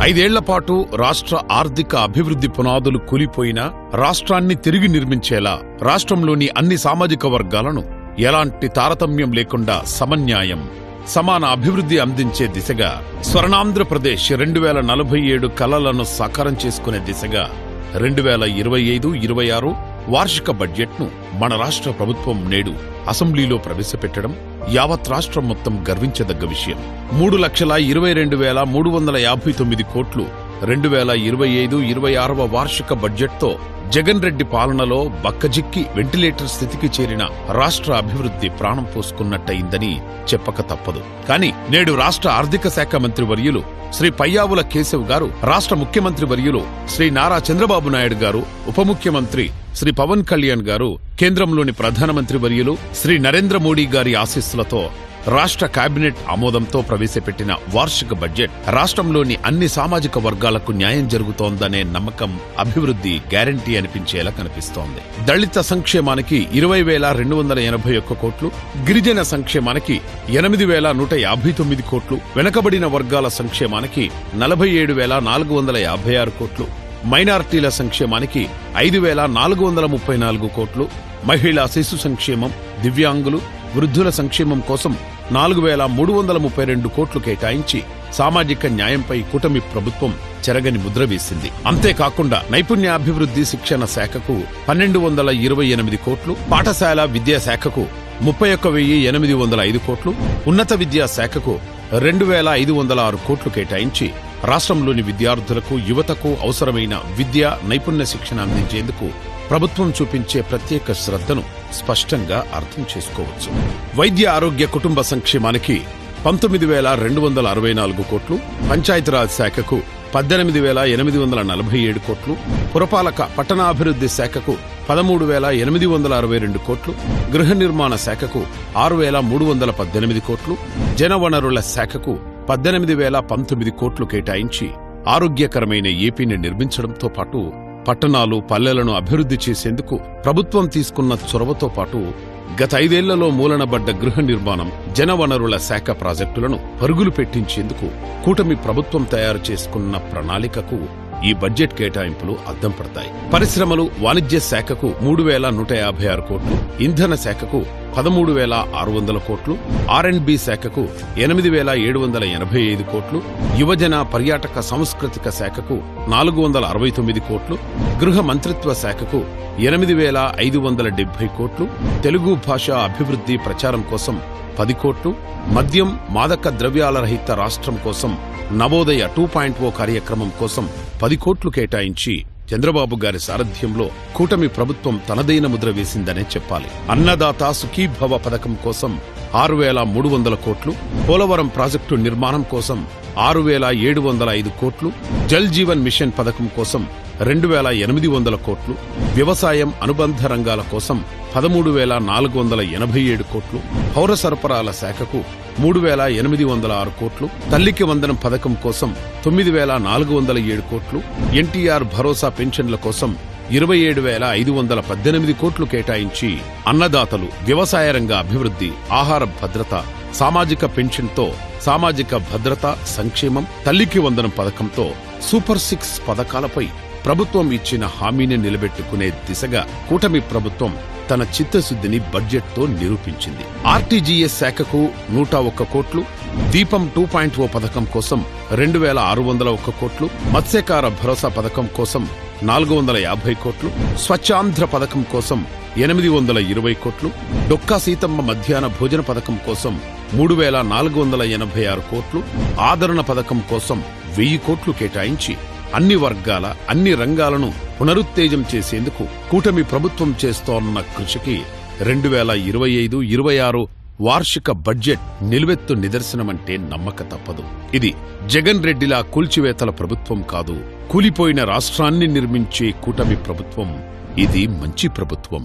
5 ఏళ్ల పాటు రాష్ట్ర ఆర్థిక అభివృద్ధి పునాదులు కూలిపోయినా రాష్ట్రాన్ని తిరిగి నిర్మించేలా రాష్ట్రంలోని అన్ని సామాజిక వర్గాలను ఎలాంటి తారతమ్యం లేకుండా సమన్యాయం, సమాన అభివృద్ధి అందించే దిశగా స్వర్ణాంధ్రప్రదేశ్ 2047 కలలను సాకారం చేసుకునే దిశగా 2025-26 వార్షిక బడ్జెట్ను మన రాష్ట్ర ప్రభుత్వం నేడు అసెంబ్లీలో ప్రవేశపెట్టడం యావత్ రాష్ట్రం మొత్తం గర్వించదగ్గ విషయం. 3,22,359 కోట్లు 2025-26 వార్షిక బడ్జెట్తో జగన్ రెడ్డి పాలనలో బక్కజిక్కి వెంటిలేటర్ స్థితికి చేరిన రాష్ట్ర అభివృద్ధి ప్రాణం పోసుకున్నట్టయిందని చెప్పక తప్పదు. కానీ నేడు రాష్ట్ర ఆర్థిక శాఖ మంత్రి వర్యులు శ్రీ పయ్యావుల కేశవ్ గారు, రాష్ట్ర ముఖ్యమంత్రి వర్యులు శ్రీ నారా చంద్రబాబు నాయుడు గారు, ఉప ముఖ్యమంత్రి శ్రీ పవన్ కళ్యాణ్ గారు, కేంద్రంలోని ప్రధానమంత్రి వర్యులు శ్రీ నరేంద్ర మోడీ గారి ఆశీస్సులతో రాష్ట్ర కేబినెట్ ఆమోదంతో ప్రవేశపెట్టిన వార్షిక బడ్జెట్ రాష్ట్రంలోని అన్ని సామాజిక వర్గాలకు న్యాయం జరుగుతోందనే నమ్మకం, అభివృద్ధి గ్యారంటీ అనిపించేలా కనిపిస్తోంది. దళిత సంక్షేమానికి 20,281 కోట్లు, గిరిజన సంక్షేమానికి 8,159 కోట్లు, వెనుకబడిన వర్గాల సంక్షేమానికి 47,456 కోట్లు, మైనారిటీల సంక్షేమానికి 5,434 కోట్లు, మహిళా శిశు సంక్షేమం, దివ్యాంగులు, వృద్ధుల సంక్షేమం కోసం 4,332 కోట్లు కేటాయించి సామాజిక న్యాయంపై కూటమి ప్రభుత్వం చెరగని ముద్ర వేసింది. అంతేకాకుండా నైపుణ్యాభివృద్ధి శిక్షణ శాఖకు 1,228 కోట్లు, పాఠశాల విద్యాశాఖకు 31,805 కోట్లు, ఉన్నత విద్యాశాఖకు 2,506 కోట్లు కేటాయించి రాష్ట్రంలోని విద్యార్థులకు, యువతకు అవసరమైన విద్య, నైపుణ్య శిక్షణ అందించేందుకు ప్రభుత్వం చూపించే ప్రత్యేక శ్రద్ధను స్పష్టంగా అర్థం చేసుకోవచ్చు. వైద్య ఆరోగ్య కుటుంబ సంక్షేమానికి 19,264 కోట్లు, పంచాయతీరాజ్ శాఖకు 18,847 కోట్లు, పురపాలక పట్టణాభివృద్ధి శాఖకు 13,862 కోట్లు, గృహ నిర్మాణ శాఖకు 6,318 కోట్లు, జనవనరుల శాఖకు 18,019 కోట్లు కేటాయించి ఆరోగ్యకరమైన ఏపీని నిర్మించడంతో పాటు పట్టణాలు, పల్లెలను అభివృద్ధి చేసేందుకు ప్రభుత్వం తీసుకున్న చొరవతో పాటు గత 5 ఏళ్లలో మూలనబడ్డ గృహ నిర్మాణం, జనవనరుల శాఖ ప్రాజెక్టులను పరుగులు పెట్టించేందుకు కూటమి ప్రభుత్వం తయారు చేసుకున్న ప్రణాళికకు ఈ బడ్జెట్ కేటాయింపులు అద్దం పడతాయి. పరిశ్రమలు, వాణిజ్య శాఖకు 3,156 కోట్లు, ఇంధన శాఖకు 13,600 కోట్లు, R&B శాఖకు 8,785 కోట్లు, యువజన పర్యాటక సాంస్కృతిక శాఖకు 469 కోట్లు, గృహ మంత్రిత్వ శాఖకు 8,570 కోట్లు, తెలుగు భాష అభివృద్ధి ప్రచారం కోసం 10 కోట్లు, మద్యం, మాదక ద్రవ్యాల రహిత రాష్ట్రం కోసం నవోదయ 2.0 కార్యక్రమం కోసం 10 కోట్లు కేటాయించి చంద్రబాబు గారి సారథ్యంలో కూటమి ప్రభుత్వం తనదైన ముద్ర వేసిందనే చెప్పాలి. అన్నదాత సుఖీభవ పథకం కోసం 6,300 కోట్లు, పోలవరం ప్రాజెక్టు నిర్మాణం కోసం 6,705 కోట్లు, జల్ జీవన్ మిషన్ పథకం కోసం 2,800 కోట్లు, వ్యవసాయం అనుబంధ రంగాల కోసం 13,487 కోట్లు, పౌర సరఫరాల శాఖకు 3,806 కోట్లు, తల్లికి వందనం పథకం కోసం 9,407 కోట్లు, ఎన్టీఆర్ భరోసా పెన్షన్ల కోసం 27,518 కోట్లు కేటాయించి అన్నదాతలు, వ్యవసాయ రంగ అభివృద్ధి, ఆహార భద్రత, సామాజిక పెన్షన్తో సామాజిక భద్రత, సంక్షేమం, తల్లికి వందనం పథకంతో సూపర్ 6 పథకాలపై ప్రభుత్వం ఇచ్చిన హామీని నిలబెట్టుకునే దిశగా కూటమి ప్రభుత్వం తన చిత్తశుద్ధిని బడ్జెట్తో నిరూపించింది. ఆర్టీజీఎస్ శాఖకు 101 కోట్లు, దీపం 2.0 పథకం కోసం 2,601 కోట్లు, మత్స్యకార భరోసా పథకం కోసం 450 కోట్లు, స్వచ్ఛాంధ్ర పథకం కోసం 820 కోట్లు, డొక్కా సీతమ్మ మధ్యాహ్న భోజన పథకం కోసం 3,486 కోట్లు, ఆదరణ పథకం కోసం 1000 కోట్లు కేటాయించి అన్ని వర్గాల, అన్ని రంగాలను పునరుత్తేజం చేసేందుకు కూటమి ప్రభుత్వం చేస్తోన్న కృషికి 2025-26 వార్షిక బడ్జెట్ నిలువెత్తు నిదర్శనమంటే నమ్మక తప్పదు. ఇది జగన్ రెడ్డిలా కూల్చివేతల ప్రభుత్వం కాదు, కూలిపోయిన రాష్ట్రాన్ని నిర్మించే కూటమి ప్రభుత్వం. ఇది మంచి ప్రభుత్వం.